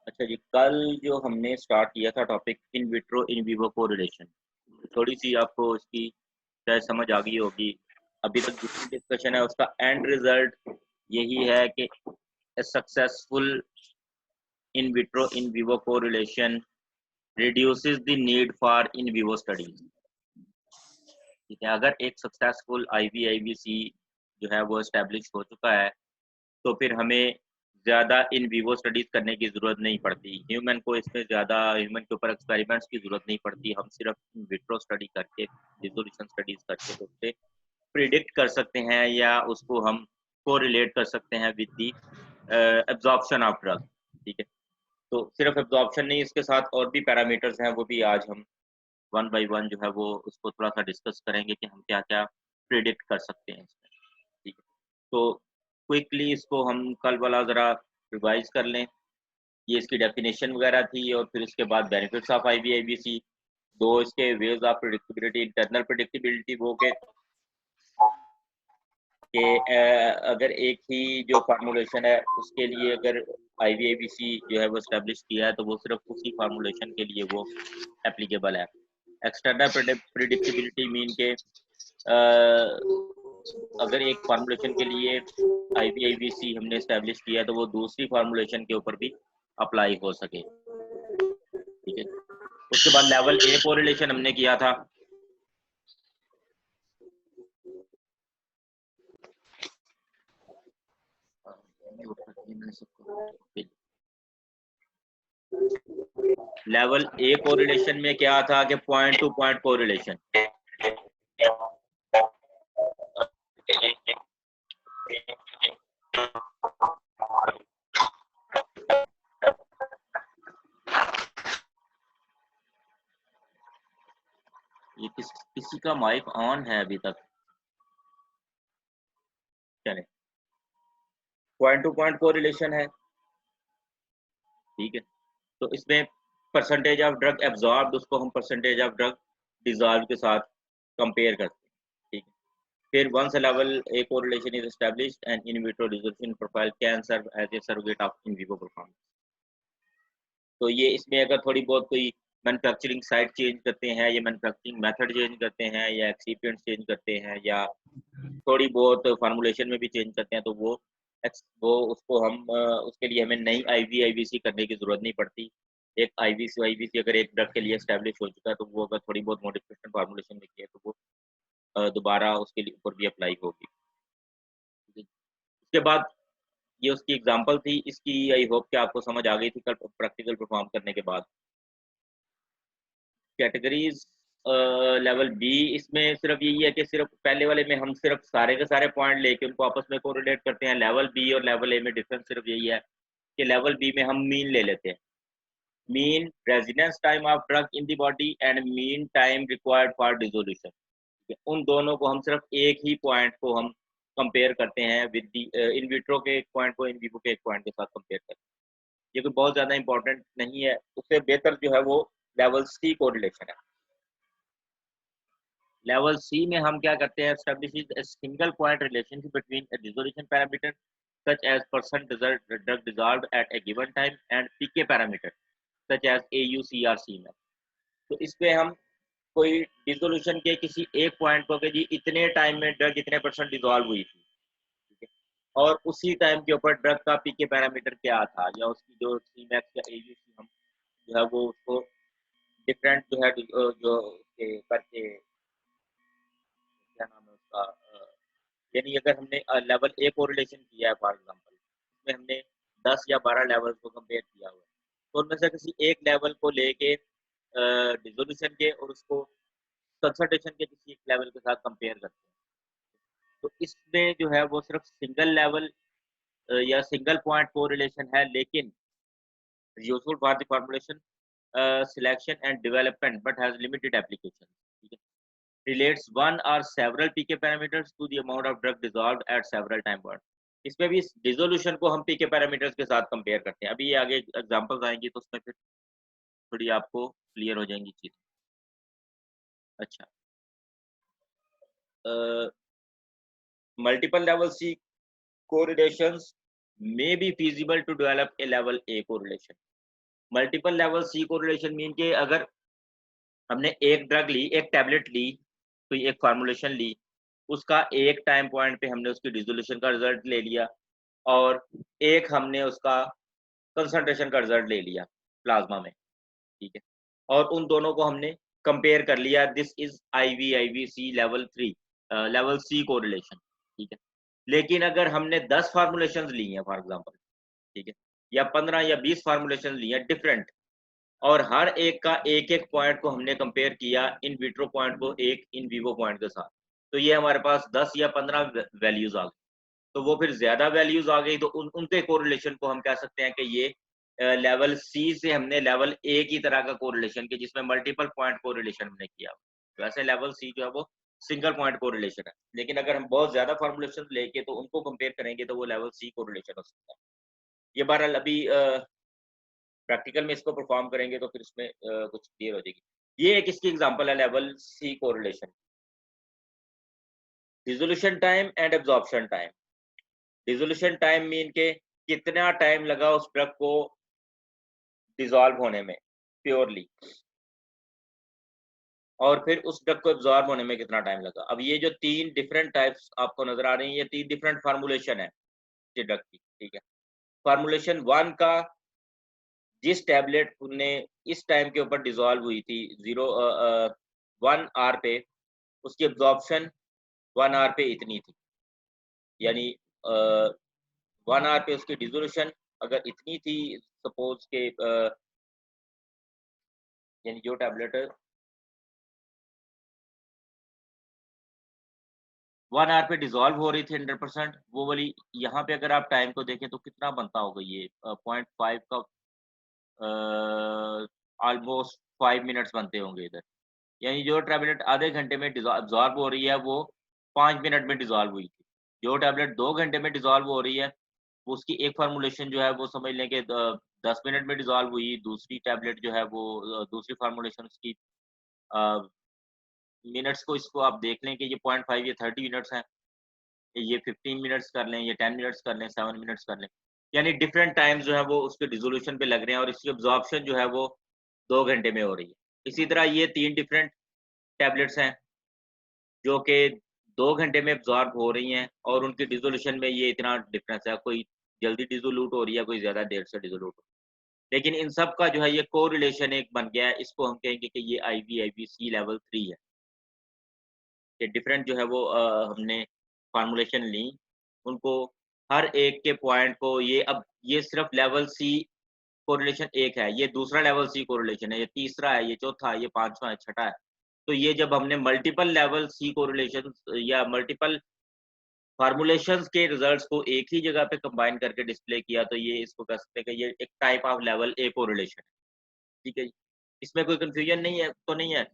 अच्छा जी, कल जो हमने स्टार्ट किया था topic in vitro in vivo correlation, थोड़ी सी आपको इसकी शायद समझ आ गई होगी। अभी तक जितनी डिस्कशन है उसका एंड रिजल्ट यही है कि successful in vitro in vivo correlation reduces the need for in vivo studies. ठीक है, अगर एक सक्सेसफुल आईवीआईवीसी जो है वो एस्टेब्लिश हो चुका है तो फिर हमें ज़्यादा इन विवो स्टडीज़ करने की ज़रूरत नहीं पड़ती। ह्यूमन को इसमें ज़्यादा ह्यूमन के ऊपर एक्सपेरिमेंट्स की ज़रूरत नहीं पड़ती। हम सिर्फ इन विट्रो स्टडी करके, रिज़ोल्यूशन स्टडीज़ करके तो उससे प्रिडिक्ट कर सकते हैं या उसको हम कोरिलेट कर सकते हैं with the absorption of drug. ठीक है? तो सिर्फ एब्ज़ॉर्प्शन नहीं, इसके साथ और भी पैरामीटर्स हैं, वो भी आज हम वन बाय वन जो है वो उसको थोड़ा-सा डिस्कस करेंगे कि हम क्या-क्या प्रिडिक्ट कर सकते हैं इसमें। ठीक है? तो क्विकली इसको हम कल वाला ज़रा रिवाइज़ कर लें। ये इसकी डेफिनेशन वगैरह थी और फिर उसके बाद बेनिफिट्स ऑफ आईवीआईबीसी, 2 इसके ways of predictability, internal predictability वो कि अगर एक ही जो फ़ॉर्मूलेशन है उसके लिए अगर आईवीआईबीसी जो है वो एस्टेब्लिश किया है तो वो सिर्फ़ उसी फ़ॉर्मूलेशन के लिए वो एप्लीकेबल है। एक्सटर्नल प्रेडिक्टिबिलिटी मीन के अगर एक फ़ॉर्मूलेशन के लिए आईवीआईबीसी हमने एस्टेब्लिश किया है तो वो दूसरी फ़ॉर्मूलेशन के ऊपर भी अप्लाई हो सके। ठीक है? उसके बाद लेवल ए कोरिलेशन हमने किया था। लेवल ए कोरिलेशन में क्या था कि पॉइंट टू पॉइंट कोरिलेशन। ये किसी का माइक ऑन है अभी तक। चले, पॉइंट टू पॉइंट कोरिलेशन है। ठीक है, तो इसमें परसेंटेज ऑफ ड्रग एब्जॉर्ब्ड उसको हम परसेंटेज ऑफ ड्रग डिजॉल्व के साथ कंपेयर करते हैं। ठीक है, फिर once level A correlation is established and in vitro resolution profile can serve as a surrogate of in vivo performance. तो ये इसमें अगर थोड़ी बहुत कोई मैन्युफैक्चरिंग साइट चेंज करते हैं या मैन्युफैक्चरिंग मेथड चेंज करते हैं या एक्सीपिएंट्स चेंज करते हैं या थोड़ी बहुत फार्मूलेशन में भी चेंज करते हैं तो वो उसको हम उसके लिए हमें नई आईवीआईबीसी करने की ज़रूरत नहीं पड़ती। एक आईवीआईबीसी अगर एक ड्रग के लिए एस्टैब्लिश हो चुका है तो वो अगर थोड़ी बहुत मॉडिफिकेशन फार्मूलेशन में किया तो वो दोबारा उसके लिए ऊपर भी अप्लाई होगी। उसके बाद ये उसकी एग्जांपल थी, इसकी आई होप कि आपको समझ आ गई थी कल प्रैक्टिकल परफॉर्म करने के बाद। कैटेगरीज लेवल बी, इसमें सिर्फ यही है कि सिर्फ पहले वाले में हम सिर्फ सारे के सारे पॉइंट लेके उनको आपस में कोरिलेट करते हैं। लेवल बी और लेवल ए में डिफरेंस सिर्फ यही है कि लेवल बी में हम मीन ले लेते हैं, mean residence time of drug in the body and mean time required for dissolution. उन दोनों को हम सिर्फ एक ही पॉइंट को हम कंपेयर करते हैं विद इन विट्रो के एक पॉइंट को इन विवो के एक पॉइंट के साथ कंपेयर करते हैं। ये कोई बहुत ज़्यादा इंपॉर्टेंट नहीं है, उससे बेहतर जो है वो लेवल सी कोरिलेशन है। लेवल सी में हम क्या करते हैं, establishes a single point relationship between a resolution parameter such as percent drug dissolved at a given time and PK parameter such as AUCRC में। तो इस पे हम कोई डिसोल्यूशन के किसी एक पॉइंट को कि जी इतने टाइम में ड्रग इतने परसेंट डिसॉल्व हुई थी, ठीक है, और उसी टाइम के ऊपर ड्रग का पीके पैरामीटर क्या था या उसकी जो Cmax या AUC हम जो है वो उसको डिफरेंट जो है जो करके क्या नाम है उसका, यानी अगर हमने लेवल ए कोरिलेशन किया है फॉर एग्जांपल, इसमें हमने 10 या 12 लेवल्स को कंपेयर किया हुआ है, तो उनमें से किसी एक लेवल को लेके डिसोल्यूशन के और उसको कंसंट्रेशन के किसी एक लेवल के साथ कंपेयर करते हैं। तो इसमें जो है वो सिर्फ सिंगल लेवल या सिंगल पॉइंट कोरिलेशन है, लेकिन useful for the formulation selection and development but has limited application. ठीक है, relates one or several pk parameters to the amount of drug dissolved at several time points। इसमें भी dissolution को हम पीके parameters के साथ कंपेयर करते हैं। अभी ये आगे एग्जांपल्स आएंगी तो उसमें फिर थोड़ी आपको क्लियर हो जाएंगी चीज़। अच्छा, multiple level C correlations may be feasible to develop a level A correlation। Multiple level C correlation mean के अगर हमने एक ड्रग ली, एक टैबलेट ली, कोई एक फार्मूलेशन ली, उसका एक टाइम पॉइंट पे हमने उसकी डिसोल्यूशन का रिजल्ट ले लिया और एक हमने उसका कंसंट्रेशन का रिजल्ट ले लिया प्लाज्मा में, ठीक है, और उन दोनों को हमने कंपेयर कर लिया। This is IVC level 3, level C correlation, ठीक है। लेकिन अगर हमने 10 फार्मूलेशंस ली हैं फॉर एग्जांपल, ठीक है, या 15 या 20 फार्मूलेशन ली हैं डिफरेंट, और हर एक का एक एक पॉइंट को हमने कंपेयर किया इन विट्रो पॉइंट को एक इन विवो पॉइंट के साथ, तो ये हमारे पास 10 या 15 वैल्यूज आ गई। तो वो फिर ज्यादा वैल्यूज आ गई तो उनके कोरिलेशन को हम कह सकते हैं कि ये लेवल सी से हमने लेवल ए की तरह का कोरिलेशन किया, जिसमें मल्टीपल पॉइंट कोरिलेशन हमने किया। वैसे लेवल सी जो है वो सिंगल पॉइंट कोरिलेशन है, लेकिन अगर हम बहुत ज्यादा फॉर्मुलेशन लेके तो उनको कंपेयर करेंगे तो वो लेवल सी कोरिलेशन हो सकता है। ये बहरहाल अभी प्रैक्टिकल में इसको परफॉर्म करेंगे तो फिर इसमें कुछ क्लियर हो जाएगी। ये एक इसकी एग्जांपल है level C correlation. Dissolution time and absorption time. Dissolution time mean के कितना टाइम लगा उस ड्रग को डिसॉल्व होने में प्योरली, और फिर उस ड्रग को एब्जॉर्ब होने में कितना टाइम लगा। अब ये जो तीन डिफरेंट टाइप्स आपको नजर आ रही हैं, ये तीन डिफरेंट फार्मूलेशन है ड्रग की, ठीक है। फार्मूलेशन 1 का जिस टैबलेट ने इस टाइम के ऊपर डिसॉल्व हुई थी 1 आवर पे, उसकी एब्जॉर्प्शन 1 आवर पे इतनी थी, यानी 1 आवर पे उसकी डिसोल्यूशन अगर इतनी थी, सपोज के यानी जो टैबलेट 1 आवर पे डिसॉल्व हो रही थी 100%, वो वाली यहाँ पे अगर आप टाइम को देखें तो कितना बनता होगा, ये 0.5 का ऑलमोस्ट 5 मिनट्स बनते होंगे इधर। यानी जो टैबलेट आधे घंटे में डिसॉल्व हो रही है वो 5 मिनट में डिसॉल्व हुई थी। जो टैबलेट 2 घंटे में डिसॉल्व हो रही है, उसकी एक फार्मूलेशन जो है वो समझ लें कि 10 मिनट में डिसॉल्व हुई। दूसरी टैबलेट जो है वो दूसरी फार्मूलेशन उसकी मिनट्स को इसको आप देख लें कि ये 0.5 ये 30 मिनट्स हैं, ये 15 मिनट्स कर लें, ये 10 मिनट्स कर लें, 7 मिनट्स कर लें, यानी डिफरेंट टाइम्स जो है वो उसके डिसोल्यूशन पे लग रहे हैं और इसकी एब्जॉर्प्शन जो है वो 2 घंटे में हो रही है। इसी तरह ये 3 डिफरेंट टैबलेट्स हैं जो कि 2 घंटे में एब्जॉर्ब हो रही हैं और उनकी डिसोल्यूशन में ये इतना डिफरेंस है, कोई जल्दी डिसोल्यूट हो रही है, कोई ज़्यादा देर से डिसोल्यूट हो रही है। लेकिन इन सब का जो है ये कोरिलेशन एक बन गया है, इसको हम कहेंगे कि ये आईवीसी लेवल 3 है। ये डिफरेंट जो है वो हमने फार्मूलेशन ली, उनको हर एक के पॉइंट को ये अब ये सिर्फ लेवल सी कोरिलेशन एक है, ये दूसरा लेवल सी कोरिलेशन है, ये तीसरा है, ये चौथा है, ये पांचवा है, छठा है। तो ये जब हमने मल्टीपल लेवल सी कोरिलेशन या मल्टीपल फार्मूलेशंस के रिजल्ट्स को एक ही जगह पे कंबाइन करके डिस्प्ले किया, तो ये इसको कह सकते हैं कि ये एक type of level A correlation है, ठीक है जी। इसमें कोई कंफ्यूजन नहीं है तो नहीं है?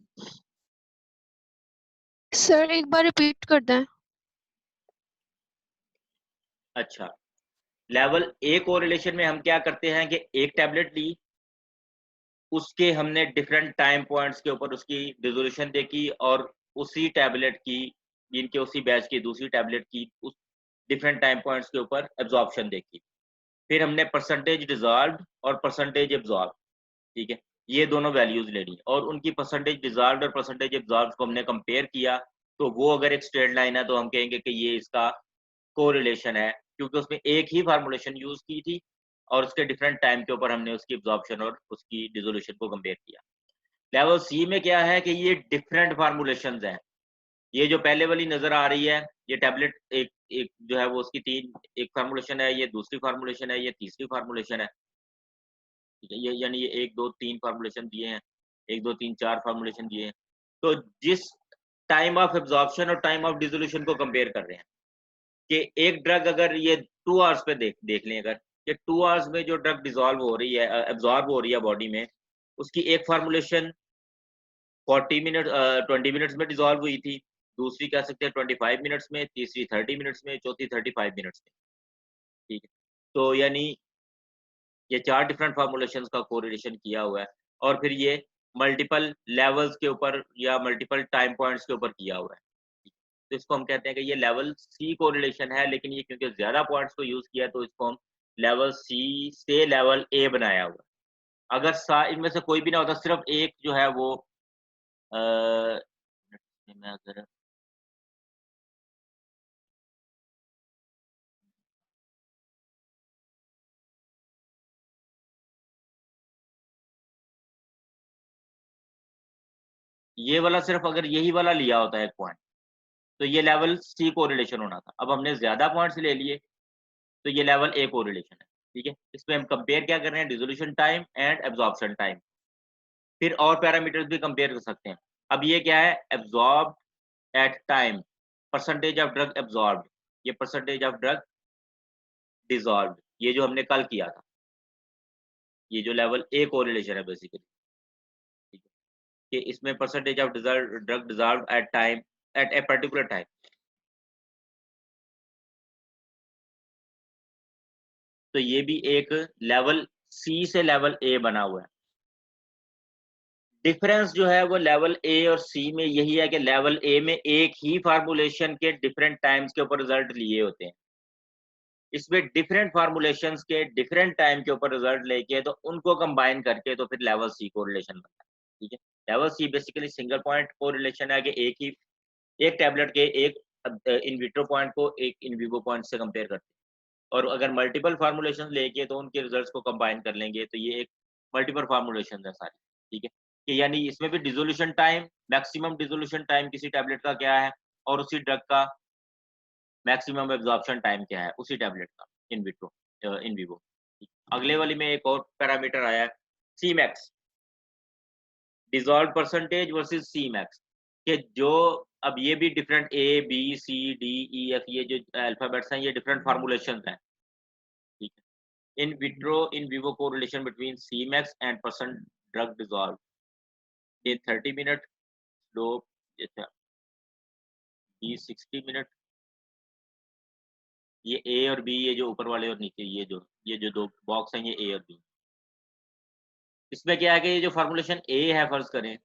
सर एक बार रिपीट कर दें। अच्छा, लेवल ए कोरिलेशन में हम क्या करते हैं कि एक टैबलेट ली, उसके हमने डिफरेंट टाइम पॉइंट्स के ऊपर उसकी डिसोल्यूशन देखी और उसी टैबलेट की, इनके उसी बैच की दूसरी टैबलेट की उस डिफरेंट टाइम पॉइंट्स के ऊपर एब्जॉर्प्शन देखी। फिर हमने परसेंटेज डिसॉल्व्ड और परसेंटेज एब्जॉर्ब, ठीक है, ये दोनों वैल्यूज लेनी और उनकी परसेंटेज डिसॉल्व्ड और परसेंटेज एब्जॉर्ब को हमने कंपेयर किया, तो वो अगर एक स्ट्रेट लाइन है तो हम कहेंगे कि ये इसका कोरिलेशन है, क्योंकि उसमें एक ही फार्मूलेशन यूज की थी और उसके डिफरेंट टाइम के ऊपर हमने उसकी एब्जॉर्प्शन और उसकी डिसोल्यूशन को कंपेयर किया। लेवल सी में क्या है कि ये डिफरेंट फार्मूलेशंस हैं। ये जो पहले वाली नजर आ रही है, ये टैबलेट एक एक जो है वो उसकी तीन, एक फार्मूलेशन है, ये दूसरी फार्मूलेशन है, ये तीसरी फार्मूलेशन है, ठीक है। ये यानी ये 1 2 3 फार्मूलेशन दिए हैं, 1 2 3 4 फार्मूलेशन दिए हैं। तो जिस टाइम ऑफ एब्जॉर्प्शन और टाइम ऑफ डिसोल्यूशन को कंपेयर कर रहे हैं कि एक ड्रग अगर ये 2 आवर्स पे देख लें, अगर ये 2 आवर्स में जो ड्रग डिसॉल्व हो रही है, एब्जॉर्ब हो रही है बॉडी में, उसकी एक फार्मूलेशन 40 मिनट 20 मिनट्स में डिसॉल्व हुई थी, दूसरी कह सकते हैं 25 मिनट्स में, तीसरी 30 मिनट्स में, चौथी 35 मिनट्स में, ठीक है। तो यानी ये 4 डिफरेंट फार्मूलेशंस का कोरिलेशन किया हुआ है और फिर ये मल्टीपल लेवल्स के ऊपर या मल्टीपल टाइम पॉइंट्स के ऊपर किया हुआ है। तो इसको हम कहते हैं कि ये लेवल सी कोरिलेशन है, लेकिन ये क्योंकि ज़्यादा पॉइंट्स को यूज़ किया तो इसको हम लेवल सी से लेवल ए बनाया हुआ है। अगर इनमें से कोई भी ना होता, सिर्फ एक जो है वो मैं अगर ये वाला सिर्फ अगर यही वाला लिया होता है एक पॉइंट, तो ये लेवल सी कोरिलेशन होना था। अब हमने ज्यादा पॉइंट्स ले लिए, तो ये लेवल ए कोरिलेशन है। ठीक है, इसमें हम कंपेयर क्या कर रहे हैं, dissolution time and absorption time. फिर और पैरामीटर्स भी कंपेयर कर सकते हैं। अब ये क्या है, absorb at time, percentage of drug absorb, ये परसेंटेज ऑफ ड्रग डिसॉल्व, ये जो हमने कल किया था, ये जो लेवल ए कोरिलेशन है बेसिकली। ठीक है, कि इसमें percentage of drug dissolve at time, at a particular time. तो ये भी एक लेवल सी से लेवल ए बना हुआ है। डिफरेंस जो है वो लेवल ए और सी में यही है कि लेवल ए में एक ही फार्मूलेशन के डिफरेंट टाइम्स के ऊपर रिजल्ट लिए होते हैं, इसमें डिफरेंट फार्मूलेशंस के डिफरेंट टाइम के ऊपर रिजल्ट लेके तो उनको कंबाइन करके तो फिर लेवल सी को रिलेशन बनता है। ठीक है, level see basically single point को रिलेशन है कि एक टैबलेट के एक इन विट्रो पॉइंट को एक इन विवो पॉइंट से कंपेयर करते हैं, और अगर मल्टीपल फार्मूलेशन लेके तो उनके रिजल्ट्स को कंबाइन कर लेंगे, तो ये एक मल्टीपल फार्मूलेशन है सारी। ठीक है, कि यानी इसमें भी dissolution time, maximum dissolution time किसी टैबलेट का क्या है, और उसी ड्रग का मैक्सिमम एब्जॉर्प्शन टाइम क्या है उसी टैबलेट का इन विट्रो इन विवो। अगले वाली में एक और पैरामीटर आया है, C max, dissolve percentage versus C max, कि जो अब ये भी different A B C D E F, ये जो अल्फाबेट्स हैं ये डिफरेंट फार्मूलेशन हैं। ठीक है, in vitro in vivo correlation between C max and percent drug dissolve in 30 minute, slow B 60 minute. ये ए और बी, ये जो ऊपर वाले और नीचे ये जो दो बॉक्स हैं, ये ए और बी। इसमें क्या है कि ये जो फार्मूलेशन ए है फर्ज करें,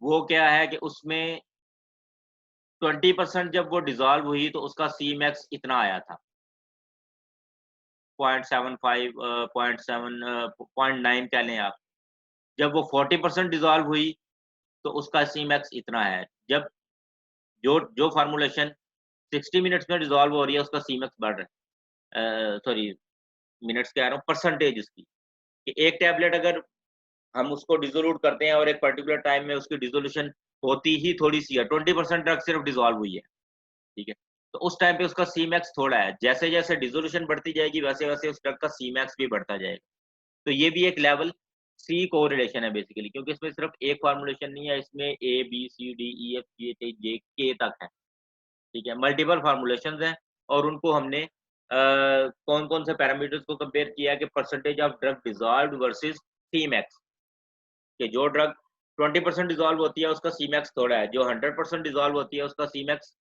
वो क्या है कि उसमें 20% जब वो डिसॉल्व हुई तो उसका सी मैक्स इतना आया था, 0.75 0.9 कह लें आप। जब वो 40% डिसॉल्व हुई तो उसका सी मैक्स इतना है। जब जो जो फार्मूलेशन 60 मिनट्स में डिसॉल्व हो रही है उसका सी मैक्स बढ़ रहा है, सॉरी मिनट्स कह रहा हूँ, परसेंटेज उसकी, कि एक टैबलेट अगर हम उसको डिसोल्यूट करते हैं और एक पर्टिकुलर टाइम में उसकी डिसोल्यूशन होती ही थोड़ी सी है, 20% ड्रग सिर्फ डिसॉल्व हुई है। ठीक है, तो उस टाइम पे उसका सी मैक्स थोड़ा है, जैसे जैसे डिसोल्यूशन बढ़ती जाएगी वैसे वैसे उस ड्रग का सी मैक्स भी बढ़ता जाएगा। तो ये भी एक लेवल सी कोरिलेशन है बेसिकली, क्योंकि इसमें सिर्फ एक फार्मूलेशन नहीं है, इसमें A B C D E F G H J K तक है। ठीक है, मल्टीपल फार्मूलेशन हैं, और उनको हमने कौन कौन से पैरामीटर्स को कंपेयर किया कि percentage of drug dissolve versus C max, कि जो ड्रग 20% डिसॉल्व होती है उसका सी मैक्स थोड़ा है, जो 100% डिसॉल्व होती है उसका सी मैक्स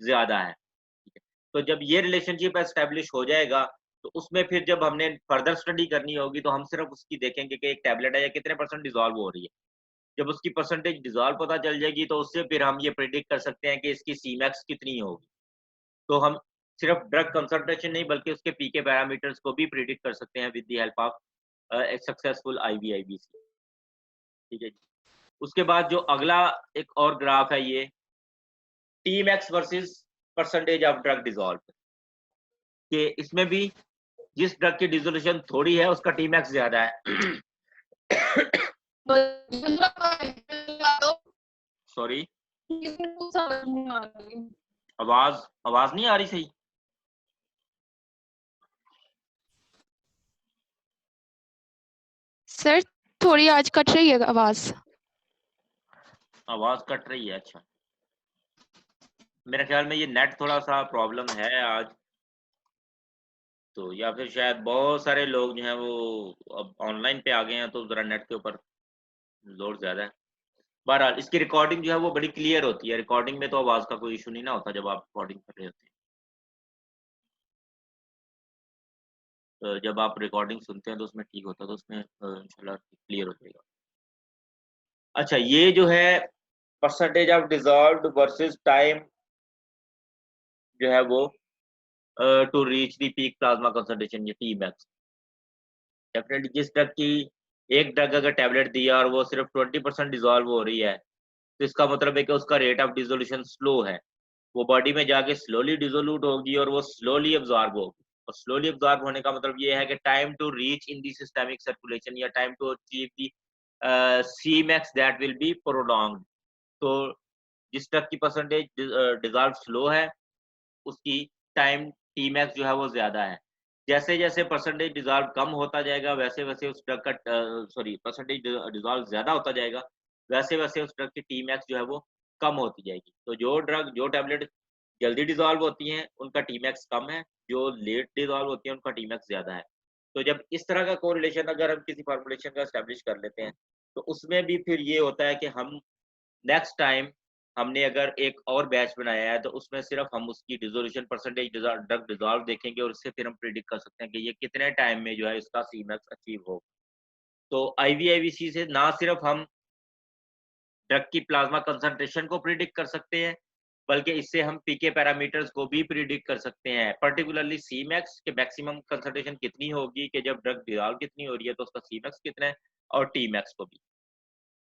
ज्यादा है। ठीक है, तो जब ये रिलेशनशिप एस्टेब्लिश हो जाएगा, तो उसमें फिर जब हमने फर्दर स्टडी करनी होगी तो हम सिर्फ उसकी देखेंगे कि एक टैबलेट है या कितने परसेंट डिसॉल्व हो रही है। जब उसकी परसेंटेज डिसॉल्व पता चल जाएगी तो उससे फिर हम ये प्रिडिक्ट कर सकते हैं कि इसकी सी मैक्स कितनी होगी। तो हम सिर्फ ड्रग कंसंट्रेशन नहीं बल्कि उसके पीके पैरामीटर्स को भी प्रिडिक्ट कर सकते हैं with the help of successful IVIVC. ठीक है जी। उसके बाद जो अगला एक और ग्राफ है, ये T max versus percentage of drug dissolve, कि इसमें भी जिस ड्रग की डिसोल्यूशन थोड़ी है उसका टी मैक्स ज्यादा है। सॉरी, आवाज आवाज नहीं आ रही सही। सर थोड़ी आज कट रही है आवाज। आवाज कट रही है, अच्छा। मेरे ख्याल में ये नेट थोड़ा सा प्रॉब्लम है आज, तो या फिर शायद बहुत सारे लोग जो हैं वो अब ऑनलाइन पे आ गए हैं तो जरा नेट के ऊपर जोर ज्यादा है। बहरहाल इसकी रिकॉर्डिंग जो है वो बड़ी क्लियर होती है, रिकॉर्डिंग में तो आवाज का कोई इशू नहीं ना होता जब आप रिकॉर्डिंग कर रहे होते हैं। तो जब आप रिकॉर्डिंग सुनते हैं तो उसमें ठीक होता है, तो उसमें इंशाल्लाह क्लियर हो जाएगा। अच्छा, ये जो है percentage of dissolved versus time जो है वो to reach the peak plasma concentration, ये टी मैक्स। डेफिनेटली जिस ड्रग की एक ड्रग अगर टैबलेट दिया और वो सिर्फ 20% डिजॉल्व हो रही है, तो इसका मतलब है कि उसका रेट ऑफ डिसोल्यूशन स्लो है। वो बॉडी में जाके स्लोली डिसोल्यूट होगी और वो स्लोली अब्जॉर्ब होगी। और स्लोली अब्जॉर्ब होने का मतलब ये है कि time to reach in the systemic circulation या time to achieve the Cmax that will be prolonged. तो जिस ड्रग की परसेंटेज डिसॉल्व स्लो है, उसकी टाइम Tmax जो है वो ज़्यादा है। जैसे-जैसे परसेंटेज डिसॉल्व कम होता जाएगा, वैसे-वैसे उस ड्रग का परसेंटेज डिसॉल्व ज़्यादा होता जाएगा, वैसे-वैसे उस ड्रग की Tmax जो है वो कम होती जाएगी। तो जो टैबलेट जल्दी डिसॉल्व होती हैं, उनका Tmax कम है, जो लेट डिसॉल्व होती हैं, उनका Tmax ज़्यादा है। तो जब इस तरह का कोरिलेशन अगर हम किसी फॉर्मूलेशन का एस्टेब्लिश कर लेते हैं, तो उसमें भी फिर ये होता है कि हम नेक्स्ट टाइम हमने अगर एक और बैच बनाया है, तो उसमें सिर्फ हम उसकी डिसोल्यूशन परसेंटेज ड्रग डिसॉल्व देखेंगे और उससे फिर हम प्रेडिक्ट कर सकते हैं कि ये कितने टाइम में जो है इसका Cmax अचीव हो। तो आईवीआईवीसी से ना सिर्फ हम ड्रग की प्लाज्मा कंसंट्रेशन को प्रेडिक्ट कर सकते हैं, बल्कि इससे हम पीके पैरामीटर्स को भी प्रेडिक्ट कर सकते हैं, पर्टिकुलरली Cmax के मैक्सिमम कंसंट्रेशन कितनी होगी कि जब ड्रग डिसॉल्व कितनी हो रही है, तो उसका Cmax कितना है और Tmax को भी,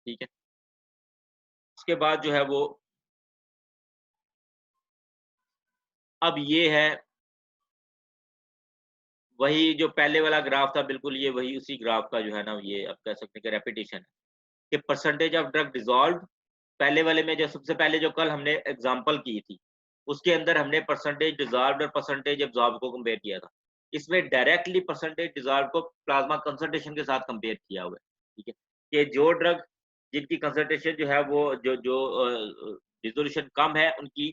ठीक है? उसके बाद जो है वो अब ये है वही जो पहले वाला ग्राफ था, बिल्कुल ये वही उसी ग्राफ का जो है ना, ये आप कह सकते हैं कि रेपिटेशन है कि परसेंटेज ऑफ ड्रग डिसॉल्व्ड। पहले वाले में जो सबसे पहले जो कल हमने एग्जांपल की थी, उसके अंदर हमने परसेंटेज डिसॉल्व्ड और परसेंटेज अब्सॉर्ब को कंपेयर किया था। इसमें डायरेक्टली परसेंटेज डिसॉल्व को प्लाज्मा कंसंट्रेशन के साथ कंपेयर किया हुआ है, ठीक है? कि जो ड्रग जिनकी कंसंट्रेशन जो है वो जो डिसोल्यूशन कम है, उनकी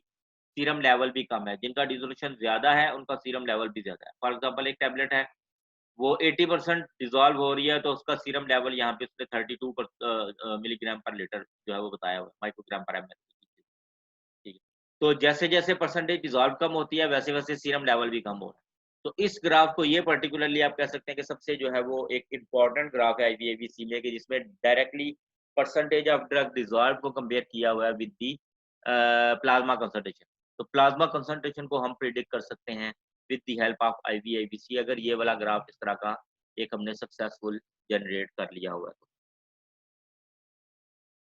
सीरम लेवल भी कम है, जिनका डिसोल्यूशन ज़्यादा है, उनका सीरम लेवल भी ज़्यादा है। फॉर एग्जांपल एक टैबलेट है, वो 80% डिसॉल्व हो रही है, तो उसका सीरम लेवल यहाँ पे उसने 32 मिलीग्राम पर लीटर जो है वो बताया हुआ है, माइक्रोग्राम पर एमएल, ठीक है। तो जैसे-जैसे परसेंटेज डिसॉल्व कम होती है, वैसे-वैसे सीरम लेवल भी कम हो रहा है। तो इस ग्राफ को ये पर्टिकुलरली आप कह सकते हैं कि सबसे जो है वो एक इम्पोर्टेंट ग्राफ है आईवीआईवीसी में, कि जिसमें directly percentage of drug dissolve को कंपेयर किया हुआ है विद दी प्लाज्मा कंसंट्रेशन। तो प्लाज्मा कंसंट्रेशन को हम प्रेडिक्ट कर सकते हैं विद द हेल्प ऑफ आईवीआईवीसी, अगर ये वाला ग्राफ इस तरह का एक हमने सक्सेसफुल जनरेट कर लिया हुआ है तो।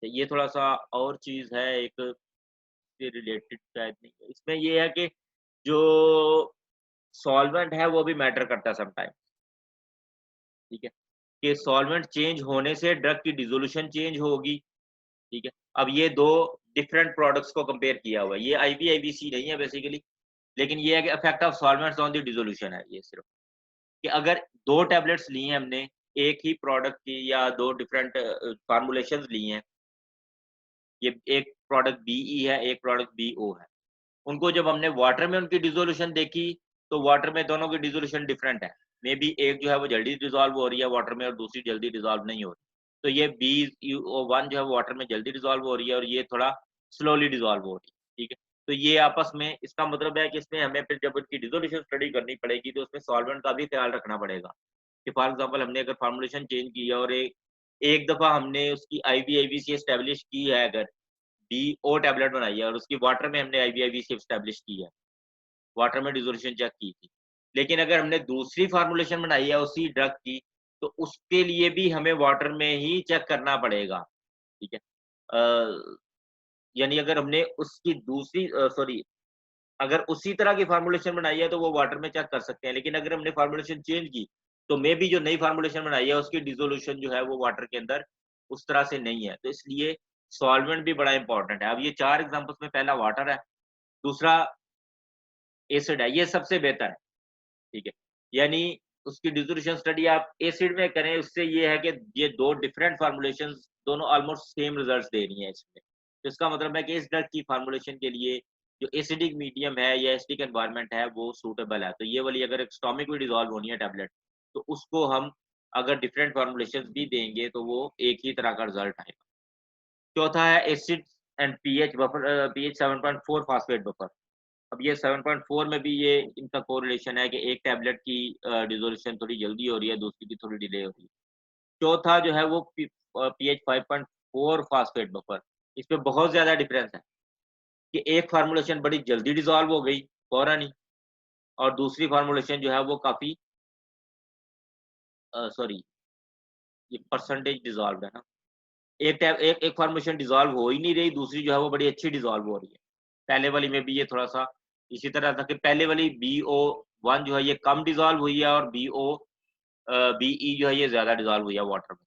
तो ये थोड़ा-सा और चीज़ है एक से रिलेटेड, शायद नहीं है। इसमें ये है कि जो सॉल्वेंट है वो भी मैटर करता है समटाइम, ठीक है? कि सॉल्वेंट चेंज होने से ड्रग की डिसोल्यूशन चेंज होगी, ठीक है? अब ये 2 डिफरेंट प्रोडक्ट्स को कंपेयर किया हुआ है। ये आईवीआईवीसी नहीं है बेसिकली, लेकिन ये है कि effect of solvents on the dissolution है ये सिर्फ। कि अगर 2 टैबलेट्स ली हैं हमने, एक ही प्रोडक्ट की या 2 डिफरेंट फॉर्मूलेशंस ली हैं, ये एक प्रोडक्ट बीई है, एक प्रोडक्ट बीओ है। उनको जब हमने वाटर में उनकी डिसोल्यूशन देखी, तो वाटर में दोनों की डिसोल्यूशन डिफरेंट है। मेबी एक जो है वो जल्दी डिसॉल्व हो रही है वाटर में और दूसरी जल्दी डिसॉल्व नहीं हो रही। तो ये BeO1 जो है वो वाटर में जल्दी डिसॉल्व हो रही है और ये थोड़ा स्लोली डिसॉल्व हो रही है, ठीक है? तो ये आपस में इसका मतलब है कि इसमें हमें फिर जब उनकी डिसोल्यूशन स्टडी करनी पड़ेगी, तो उसमें सॉल्वेंट का भी ख्याल रखना पड़ेगा। कि फॉर एग्जांपल हमने अगर फॉर्मूलेशन चेंज की है और एक एक दफ़ा हमने उसकी आईवीआईवीसी एस्टेब्लिश की है, अगर DO टैबलेट बनाई है और उसकी वाटर में हमने आईवीआईवीसी एस्टेब्लिश की है, वाटर में डिसोल्यूशन चेक की थी। लेकिन अगर हमने दूसरी फॉर्मूलेशन बनाई है उसी ड्रग की, तो उसके लिए भी हमें वाटर में ही चेक करना पड़ेगा, ठीक है? यानी अगर हमने उसकी दूसरी सॉरी अगर उसी तरह की फॉर्मूलेशन बनाई है, तो वो वाटर में चेक कर सकते हैं, लेकिन अगर हमने फॉर्मूलेशन चेंज की, तो मेबी जो नई फॉर्मूलेशन बनाई है, उसकी डिसोल्यूशन जो है वो वाटर के अंदर उस तरह से नहीं है। तो इसलिए सॉल्वेंट भी बड़ा इंपॉर्टेंट है। अब ये 4 एग्ज़ाम्पल्स में पहला वाटर है, दूसरा एसिड है, ये सबसे बेहतर है, ठीक है? यानी उसकी डिसोल्यूशन स्टडी आप एसिड में करें, उससे ये है कि ये 2 डिफरेंट फॉर्मूलेशंस दोनों ऑलमोस्ट सेम रिजल्ट्स दे रही हैं इसमें। तो इसका मतलब है कि इस ड्रग की फॉर्मूलेशन के लिए जो एसिडिक मीडियम है या एसिडिक एनवायरनमेंट है, वो सूटेबल है। तो ये वाली अगर एक स्टोमिक में डिसॉल्व होनी है टैबलेट, तो उसको हम अगर डिफरेंट फॉर्मूलेशंस भी देंगे, तो वो एक ही तरह का रिजल्ट आएगा। चौथा है acid and pH buffer, pH 7.4 phosphate buffer. अब ये 7.4 में भी ये इनका कोरिलेशन है कि एक टैबलेट की डिसोल्यूशन थोड़ी जल्दी हो रही है, दूसरी की थोड़ी डिले हो रही है। चौथा जो है वो पीएच 5.4 फॉस्फेट बफर। इसमें बहुत ज़्यादा डिफरेंस है कि एक फार्मूलेशन बड़ी जल्दी डिसॉल्व हो गई फौरन ही, और दूसरी फार्मूलेशन जो है वो काफ़ी सॉरी ये परसेंटेज डिसॉल्व है ना, एक फॉर्मेशन डिसॉल्व हो ही नहीं रही, दूसरी जो है वो बड़ी अच्छी डिसॉल्व हो रही है। पहले वाली में भी ये थोड़ा-सा इसी तरह था कि पहले वाली BO1 जो है ये कम डिसॉल्व हुई है और BE जो है ये ज़्यादा डिसॉल्व हुई है वाटर में।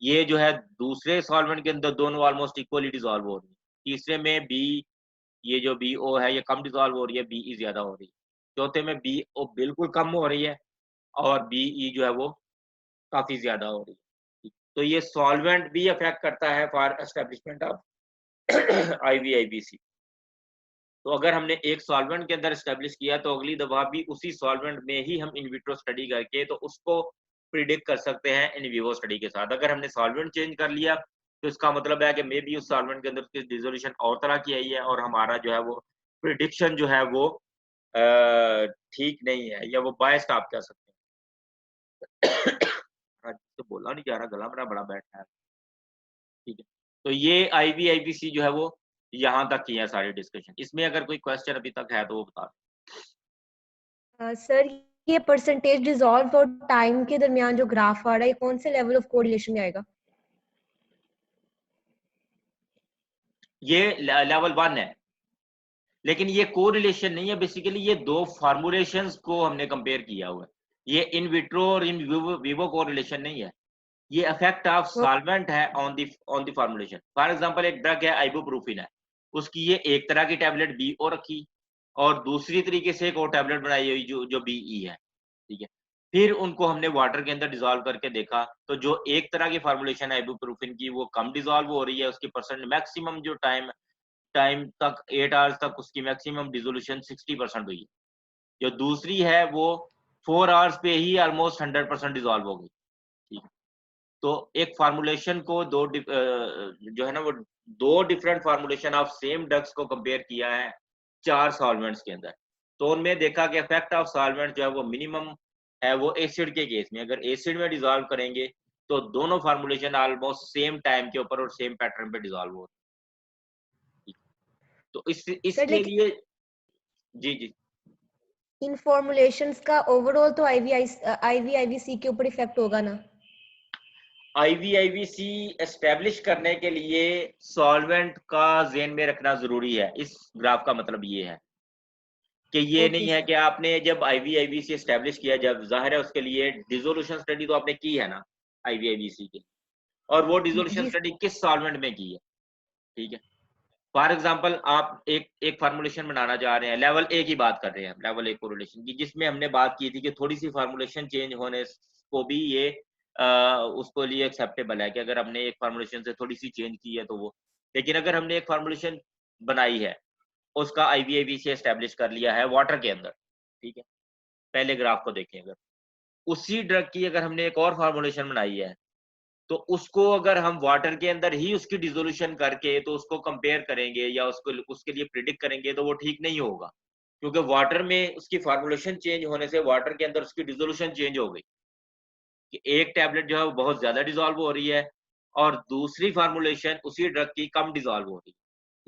ये जो है दूसरे सॉल्वेंट के अंदर दोनों ऑलमोस्ट इक्वली डिसॉल्व हो रही है। तीसरे में ये जो BO है ये कम डिसॉल्व हो रही है, BE ज़्यादा हो रही है। चौथे में BO बिल्कुल कम हो रही है और BE जो है वो काफ़ी ज़्यादा हो रही है। तो ये सॉल्वेंट भी अफ़ेक्ट करता है फॉर एस्टेब्लिशमेंट ऑफ IVIBC। तो अगर हमने एक सॉल्वेंट के अंदर एस्टेब्लिश किया तो अगली दफ़ा भी उसी सॉल्वेंट में ही हम इन विट्रो स्टडी करके तो उसको प्रिडिक्ट कर सकते हैं इन विवो स्टडी के साथ। अगर हमने सॉल्वेंट चेंज कर लिया तो इसका मतलब है कि मे बी उस सॉल्वेंट के अंदर उसकी डिसोल्यूशन और तरह की आई है और हमारा जो है वो प्रिडिक्शन जो है वो ठीक नहीं है या वो बायस्ड आप कह सकते हैं। हाँ, तो बोला नहीं जा रहा, गला मेरा बड़ा बैठा है। ठीक है। तो ये IVIBC जो है वो यहाँ तक की है सारी डिस्कशन। इसमें अगर कोई क्वेश्चन अभी तक है तो वो बता सर ये परसेंटेज डिसॉल्व और टाइम के दरमियान जो ग्राफ आ रहा है ये कौन से लेवल ऑफ कोरिलेशन में आएगा? ये लेवल 1 है। लेकिन ये कोरिलेशन नहीं है, बेसिकली ये दो फॉर्मुलेशंस को हमने कंपेयर किया हुआ है। ये इन विट्रो और इन विवो कोरिलेशन नहीं है। ये इफेक्ट ऑफ सॉल्वेंट है on the formulation. For example एक ड्रग है आइबुप्रोफिन है, उसकी ये एक तरह की टैबलेट BO रखी और दूसरी तरीके से एक और टैबलेट बनाई हुई जो BE है, ठीक है। फिर उनको हमने वाटर के अंदर डिसॉल्व करके देखा तो जो एक तरह की फॉर्मुलेशन है आइबुप्रोफिन की वो कम डिसॉल्व हो रही है, उसकी परसेंट मैक्सिमम जो टाइम टाइम तक 8 आवर्स तक उसकी मैक्सिमम डिसोल्यूशन 60% हुई है। जो दूसरी है वो 4 आवर्स पे ही ऑलमोस्ट 100% डिसॉल्व हो गई। ठीक है। तो एक फार्मूलेशन को जो है ना वो दो different formulation of same drugs को कंपेयर किया है 4 सॉल्वेंट्स के अंदर। तो उनमें देखा कि इफेक्ट ऑफ सॉल्वेंट जो है वो मिनिमम है वो एसिड के केस में। अगर एसिड में डिसॉल्व करेंगे तो दोनों फार्मूलेशन ऑलमोस्ट सेम टाइम के ऊपर और सेम पैटर्न पे डिसॉल्व हो रहे हैं। तो सर इसके लेकिन लिए जी, जी। इन फॉर्मुलेशंस का ओवरऑल तो आईवीआईबीसी के ऊपर इफेक्ट होगा ना? IVIBC एस्टेब्लिश करने के लिए सॉल्वेंट का ज़हन में रखना ज़रूरी है। इस ग्राफ का मतलब ये है कि ये ओके नहीं है सर। कि आपने जब IVIBC एस्टेब्लिश किया, जब ज़ाहिर है उसके लिए डिसोल्यूशन स्टडी तो आपने की है ना IVIBC की, और वो डिसोल्यूशन जी स्टडी किस सॉल्वेंट में की है, ठीक है। फॉर एग्जांपल आप एक एक फार्मूलेशन बनाना चाह रहे हैं, लेवल ए की बात कर रहे हैं हम, लेवल ए कोरिलेशन की, जिसमें हमने बात की थी कि थोड़ी सी फार्मूलेशन चेंज होने को भी ये उसको लिए एक्सेप्टेबल है कि अगर हमने एक फार्मूलेशन से थोड़ी सी चेंज की है तो वो। लेकिन अगर हमने एक फार्मूलेशन बनाई है, उसका IVIB से एस्टेब्लिश कर लिया है वाटर के अंदर, ठीक है। पहले ग्राफ को देखें, अगर उसी ड्रग की अगर हमने एक और फार्मूलेशन बनाई है तो उसको अगर हम वाटर के अंदर ही उसकी डिसोल्यूशन करके तो उसको कंपेयर करेंगे या उसको उसके लिए प्रिडिक्ट करेंगे तो वो ठीक नहीं होगा, क्योंकि वाटर में उसकी फार्मूलेशन चेंज होने से वाटर के अंदर उसकी डिसोल्यूशन चेंज हो गई कि एक टैबलेट जो है वो बहुत ज्यादा डिसॉल्व हो रही है और दूसरी फार्मूलेशन उसी ड्रग की कम डिसॉल्व हो रही है,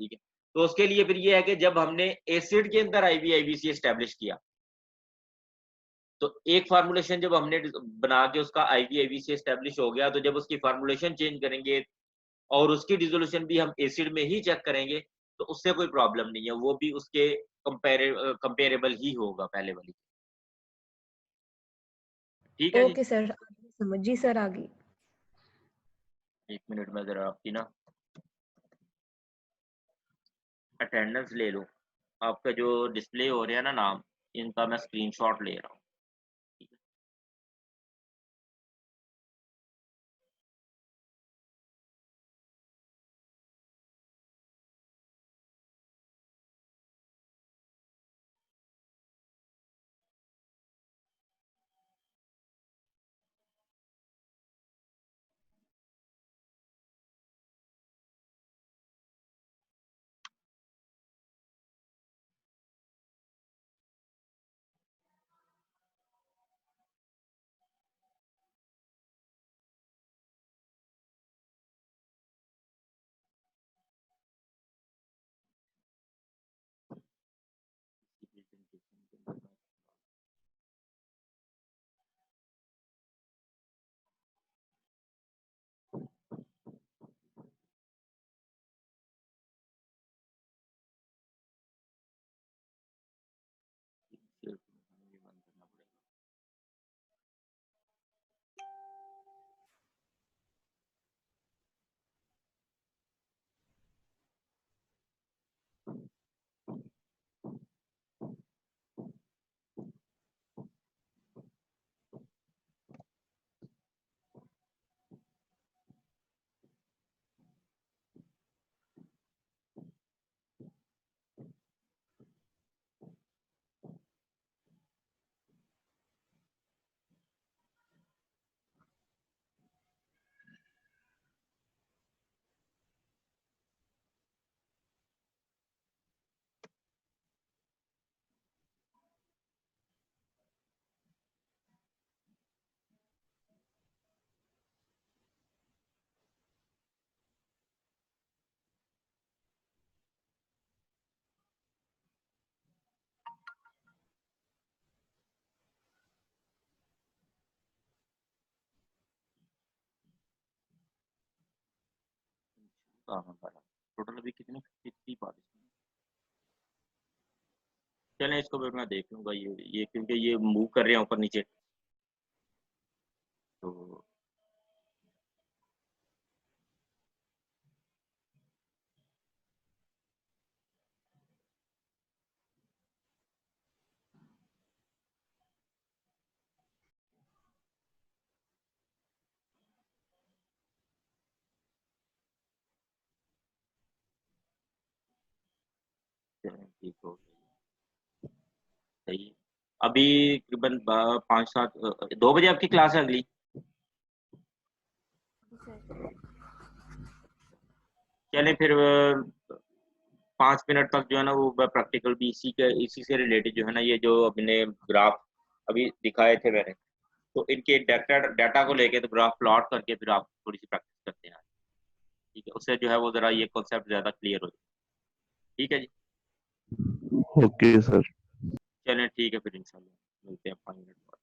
ठीक है। तो उसके लिए फिर ये है कि जब हमने एसिड के अंदर IVIBC एस्टेब्लिश किया तो एक फार्मूलेशन जब हमने बना के उसका IVIBC एस्टेब्लिश हो गया, तो जब उसकी फार्मूलेशन चेंज करेंगे और उसकी डिसोल्यूशन भी हम एसिड में ही चेक करेंगे तो उससे कोई प्रॉब्लम नहीं है, वो भी उसके कंपेरेबल ही होगा पहले वाली। ठीक है जी। ओके सर, समझ जी सर आ गई। 1 मिनट में जरा आपकी ना अटेंडेंस ले लो। आपका जो डिस्प्ले हो रहा है ना नाम, इनका मैं स्क्रीनशॉट ले रहा हूँ। टोटल अभी कितनी बारिश। चलें इसको फिर मैं देख लूंगा, ये क्योंकि ये मूव कर रहे हैं ऊपर नीचे, तो चलें ठीक हो गया। सही है। अभी तकरीबन 5-7 2 बजे आपकी क्लास है अगली। चलें फिर 5 मिनट तक जो है ना वो प्रैक्टिकल भी इसी से रिलेटेड जो है ना, ये जो अपने ग्राफ अभी दिखाए थे मैंने, तो इनके डाटा को लेके तो ग्राफ प्लॉट करके फिर आप थोड़ी सी प्रैक्टिस करते हैं। ठीक है, उससे जो है वो जरा ये कॉन्सेप्ट ज्यादा क्लियर हो जाए। ठीक है जी, ओके सर। चलें ठीक है फिर इंशाल्लाह मिलते हैं 5 मिनट बाद।